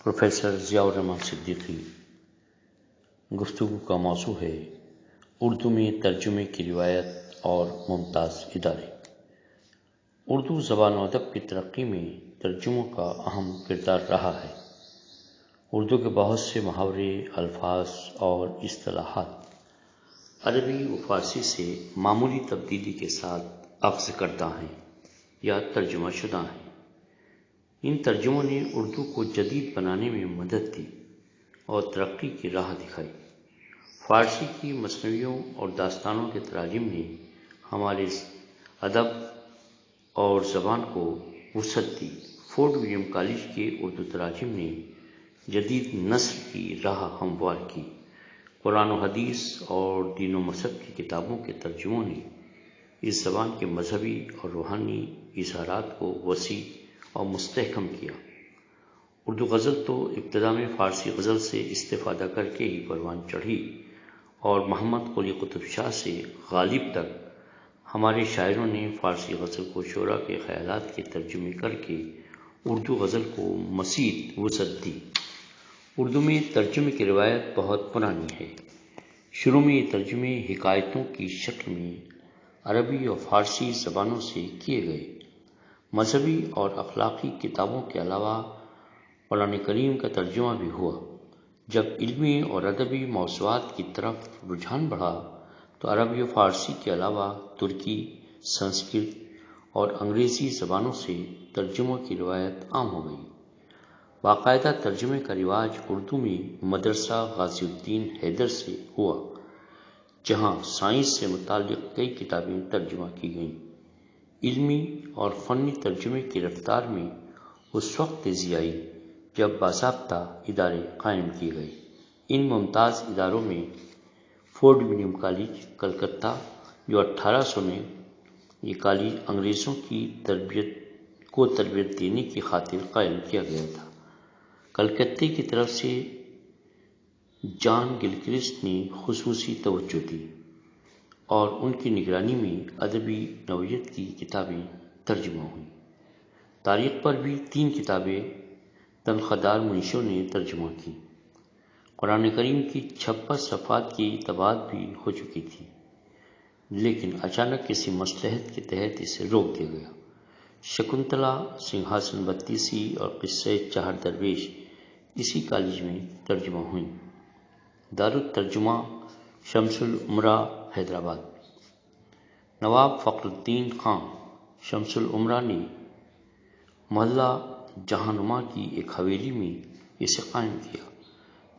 Professor Zia الرحمن صدیقی۔ گفتگو کا موضوع ہے اردو میں ترجمے کی روایت اور ممتاز ادارے۔ اردو زبان و ادب کی ترقی میں ترجموں کا اہم کردار رہا ہے۔ اردو کے بہت سے محاورے، الفاظ اور اصطلاحات عربی و فارسی سے معمولی تبدیلی کے ساتھ اخذ کردہ ہیں یا ترجمہ شدہ ہیں۔ ان ترجموں نے اردو کو جدید بنانے میں مدد دی اور ترقی کی راہ دکھائی۔ فارسی کی مثنویوں اور داستانوں کے تراجم نے ہمارے ادب اور زبان کو وسعت دی۔ فورٹ ولیم کالج کے اردو تراجم نے جدید نسل کی راہ ہموار کی۔ قرآن و حدیث اور دین و مذہب کی کتابوں کے ترجموں نے اس زبان کے مذہبی اور روحانی اظہارات کو وسیع اور مستحکم کیا۔ اردو غزل تو ابتدا میں فارسی غزل سے استفادہ کر کے ہی پروان چڑھی اور محمد قلی قطب شاہ سے غالب تک ہمارے شاعروں نے فارسی غزل کو شعراء کے خیالات کے ترجمے کر کے اردو غزل کو مزید وسعت دی۔ اردو میں ترجمے کی روایت بہت پرانی ہے۔ شروع میں یہ ترجمے حکایتوں کی شکل میں عربی اور فارسی زبانوں سے کیے گئے۔ مذہبی اور اخلاقی کتابوں کے علاوہ قرآن کریم کا ترجمہ بھی ہوا۔ جب علمی اور ادبی موضوعات کی طرف رجحان بڑھا تو عربی و فارسی کے علاوہ ترکی، سنسکرت اور انگریزی زبانوں سے ترجموں کی روایت عام ہو گئی۔ باقاعدہ ترجمے کا رواج اردو میں مدرسہ غازی الدین حیدر سے ہوا، جہاں سائنس سے متعلق کئی کتابیں ترجمہ کی گئیں۔ علمی اور فنی ترجمے کی رفتار میں اس وقت تیزی آئی جب باضابطہ ادارے قائم کیے گئے۔ ان ممتاز اداروں میں فورٹ ولیم کالج، کلکتہ، جو 1800 میں یہ کالج انگریزوں کی تربیت دینے کی خاطر قائم کیا گیا تھا۔ کلکتہ کی طرف سے جان گلکرسٹ نے خصوصی توجہ دی اور ان کی نگرانی میں ادبی نوعیت کی کتابیں ترجمہ ہوئیں۔ تاریخ پر بھی 3 کتابیں تنخواہ منشیوں نے ترجمہ کی۔ قرآن کریم کی 56 صفحات کی طباعت بھی ہو چکی تھی، لیکن اچانک کسی مصلحت کے تحت اسے روک دیا گیا۔ شکنتلا، سنگھاسن بتیسی اور قصہ 4 درویش اسی کالج میں ترجمہ ہوئیں۔ دارالترجمہ شمس الامراء، حیدرآباد۔ نواب فخر الدین خان شمس الامراء نے محلہ جہاں-نما کی ایک حویلی میں اسے قائم کیا،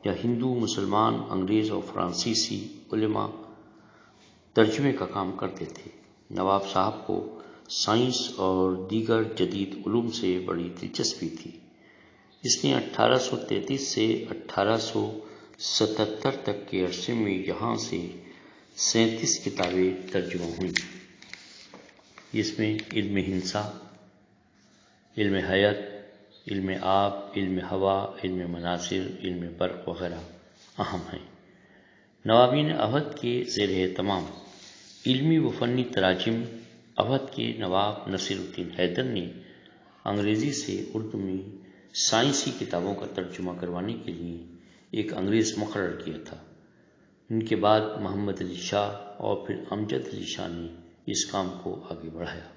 جہاں ہندو، مسلمان، انگریز اور فرانسیسی علماء ترجمے کا کام کرتے تھے۔ نواب صاحب کو سائنس اور دیگر جدید علوم سے بڑی دلچسپی تھی۔ اس نے 1833 سے 1877 تک کے عرصے میں یہاں سے 37 کتابیں ترجمہ ہوئیں، جس میں علم ہندسہ، علم حیات، علم آب، علم ہوا، علم مناظر، علم برق وغیرہ اہم ہیں۔ نوابین اودھ کے زیر اہتمام علمی و فنی تراجم اودھ کے نواب نصیر الدین حیدر نے انگریزی سے اردو میں سائنسی کتابوں کا ترجمہ کروانے کے لیے ایک انگریز مقرر کیا تھا۔ ان کے بعد محمد علی شاہ اور پھر امجد علی شاہ نے اس کام کو آگے بڑھایا۔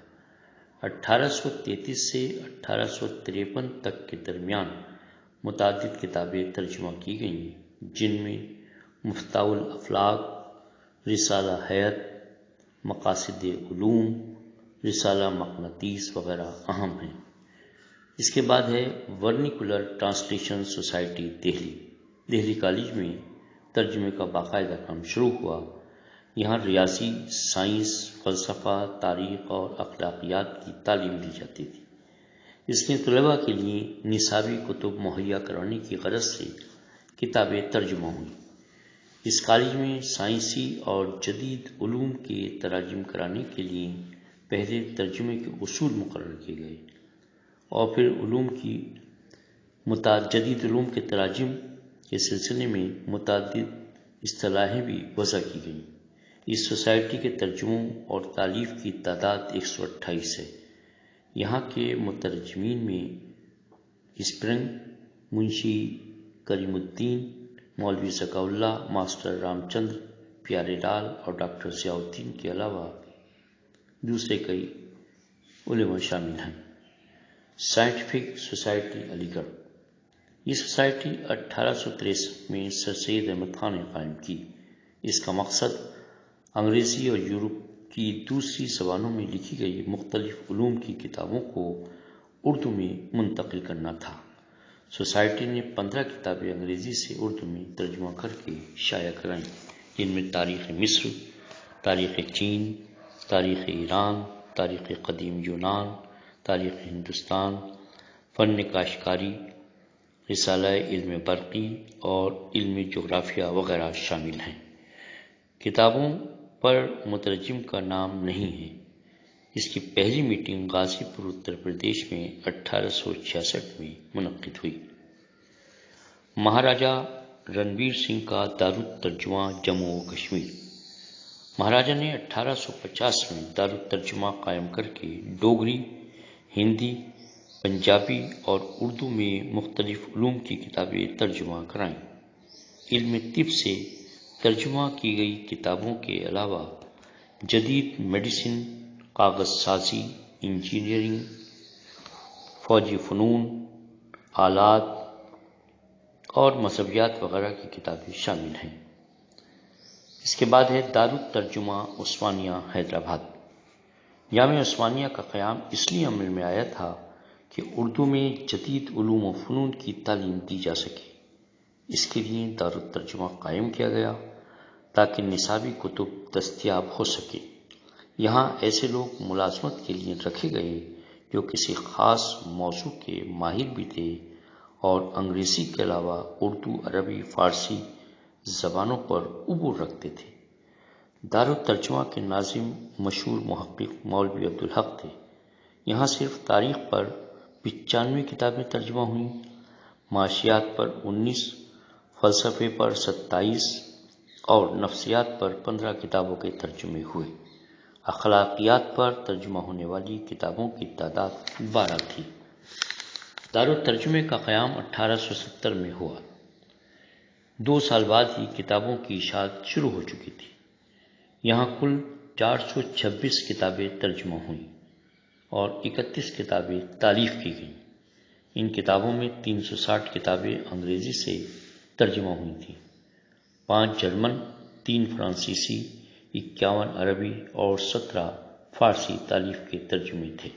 1833 سے 1853 تک کے درمیان متعدد کتابیں ترجمہ کی گئیں، جن میں مفتاح الافلاک، رسالہ حیات، مقاصد علوم، رسالہ مقناطیس وغیرہ اہم ہیں۔ اس کے بعد ہے vernacular translation society, Delhi college میں ترجمے کا باقاعدہ کام شروع ہوا۔ یہاں ریاضی، سائنس، فلسفہ، تاریخ اور اخلاقیات کی تعلیم دی جاتی تھی۔ اس میں طلباء کے لیے نصابی کتب مہیا کرانے کی غرض سے کتابیں ترجمہ ہوئیں۔ اس کالج میں سائنسی اور جدید علوم کے تراجم کرانے کے لیے پہلے ترجمے کے اصول مقرر کیے گئے اور پھر جدید علوم کے تراجم کے سلسلے میں متعدد اصطلاحیں بھی وضع کی گئیں۔ اس سوسائٹی کے ترجموں اور تالیف کی تعداد 128 ہے۔ یہاں کے مترجمین میں اسپرنگ، منشی کریم الدین، مولوی ذکاء اللہ، ماسٹر رام چندر پیارے لال اور ڈاکٹر ضیاء الدین کے علاوہ دوسرے کئی علماء شامل ہیں۔ سائنٹیفک سوسائٹی علی گڑھ، یہ سوسائٹی 1863 میں سر سید احمد خان نے قائم کی۔ اس کا مقصد انگریزی اور یورپ کی دوسری زبانوں میں لکھی گئی مختلف علوم کی کتابوں کو اردو میں منتقل کرنا تھا۔ سوسائٹی نے 15 کتابیں انگریزی سے اردو میں ترجمہ کر کے شائع کرائیں، جن میں تاریخ مصر، تاریخ چین، تاریخ ایران، تاریخ قدیم یونان، تاریخ ہندوستان، فن کاشتکاری، رسالہ علم برقی اور علم جغرافیہ وغیرہ شامل ہیں۔ کتابوں پر مترجم کا نام نہیں ہے۔ اس کی پہلی میٹنگ غازی پور اتر پردیش میں 1866 میں منعقد ہوئی۔ مہاراجہ رنبیر سنگھ کا دارالترجمہ جموں و کشمیر، مہاراجہ نے 1850 میں دارالترجمہ قائم کر کے ڈوگری، ہندی، پنجابی اور اردو میں مختلف علوم کی کتابیں ترجمہ کرائیں۔ علم طب سے ترجمہ کی گئی کتابوں کے علاوہ جدید میڈیسن، کاغذ سازی، انجینئرنگ، فوجی فنون، آلات اور مذہبیات وغیرہ کی کتابیں شامل ہیں۔ اس کے بعد ہے دارالترجمہ عثمانیہ حیدرآباد۔ جامعہ عثمانیہ کا قیام اس لیے عمل میں آیا تھا کہ اردو میں جدید علوم و فنون کی تعلیم دی جا سکے۔ اس کے لیے دارالترجمہ قائم کیا گیا تاکہ نصابی کتب دستیاب ہو سکے۔ یہاں ایسے لوگ ملازمت کے لیے رکھے گئے جو کسی خاص موضوع کے ماہر بھی تھے اور انگریزی کے علاوہ اردو، عربی، فارسی زبانوں پر عبور رکھتے تھے۔ دارالترجمہ کے ناظم مشہور محقق مولوی عبدالحق تھے۔ یہاں صرف تاریخ پر 95 کتابیں ترجمہ ہوئیں، معاشیات پر 19، فلسفے پر 27 اور نفسیات پر 15 کتابوں کے ترجمے ہوئے۔ اخلاقیات پر ترجمہ ہونے والی کتابوں کی تعداد 12 تھی۔ دارالترجمے کا قیام 1870 میں ہوا۔ 2 سال بعد ہی کتابوں کی اشاعت شروع ہو چکی تھی۔ یہاں کل 426 کتابیں ترجمہ ہوئیں اور 31 کتابیں تالیف کی گئیں۔ ان کتابوں میں 360 کتابیں انگریزی سے ترجمہ ہوئی تھیں، 5 جرمن، 3 فرانسیسی، 51 عربی اور 17 فارسی تالیف کے ترجمے تھے۔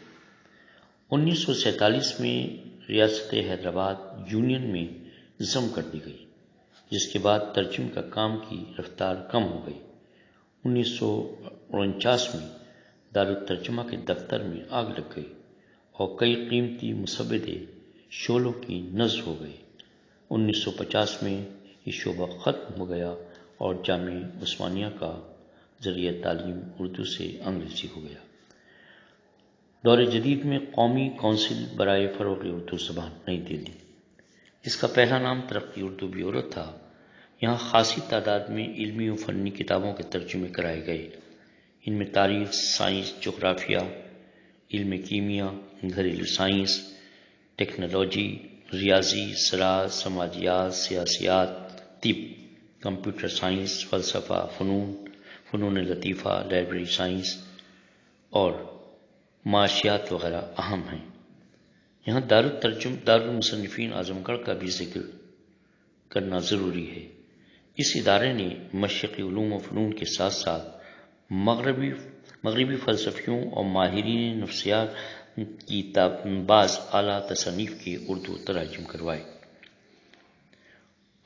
1947 میں ریاست حیدرآباد یونین میں ضم کر دی گئی، جس کے بعد ترجمے کا کام کی رفتار کم ہو گئی۔ 1949 میں دارالترجمہ کے دفتر میں آگ لگ گئی اور کئی قیمتی مسودے شعلوں کی نذر ہو گئے۔ 1950 میں یہ شعبہ ختم ہو گیا اور جامعہ عثمانیہ کا ذریعہ تعلیم اردو سے انگریزی ہو گیا۔ دور جدید میں قومی کونسل برائے فروغ اردو زبان، نئی دہلی، اس کا پہلا نام ترقی اردو بیورو تھا۔ یہاں خاصی تعداد میں علمی و فنی کتابوں کے ترجمے کرائے گئے۔ ان میں تاریخ، سائنس، جغرافیہ، علم کیمیا، گھریلو سائنس، ٹیکنالوجی، ریاضی، زراعت، سماجیات، سیاسیات، طب، کمپیوٹر سائنس، فلسفہ، فنون لطیفہ، لائبریری سائنس اور معاشیات وغیرہ اہم ہیں۔ یہاں دارالمصنفین اعظم گڑھ کا بھی ذکر کرنا ضروری ہے۔ اس ادارے نے مشرقی علوم و فنون کے ساتھ ساتھ مغربی فلسفیوں اور ماہرین نفسیات کی بعض اعلیٰ تصانیف کے اردو تراجم کروائے۔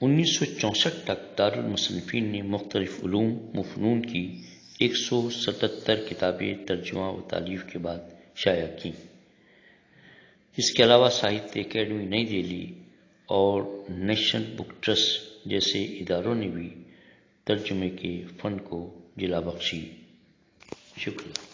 1964 تک دارالمصنفین نے مختلف علوم و فنون کی 177 کتابیں ترجمہ و تالیف کے بعد شائع کیں۔ اس کے علاوہ ساہتیہ اکیڈمی نئی دہلی اور نیشنل بک ٹرسٹ جیسے اداروں نے بھی ترجمے کے فن کو جلا بخشی۔ شکریہ۔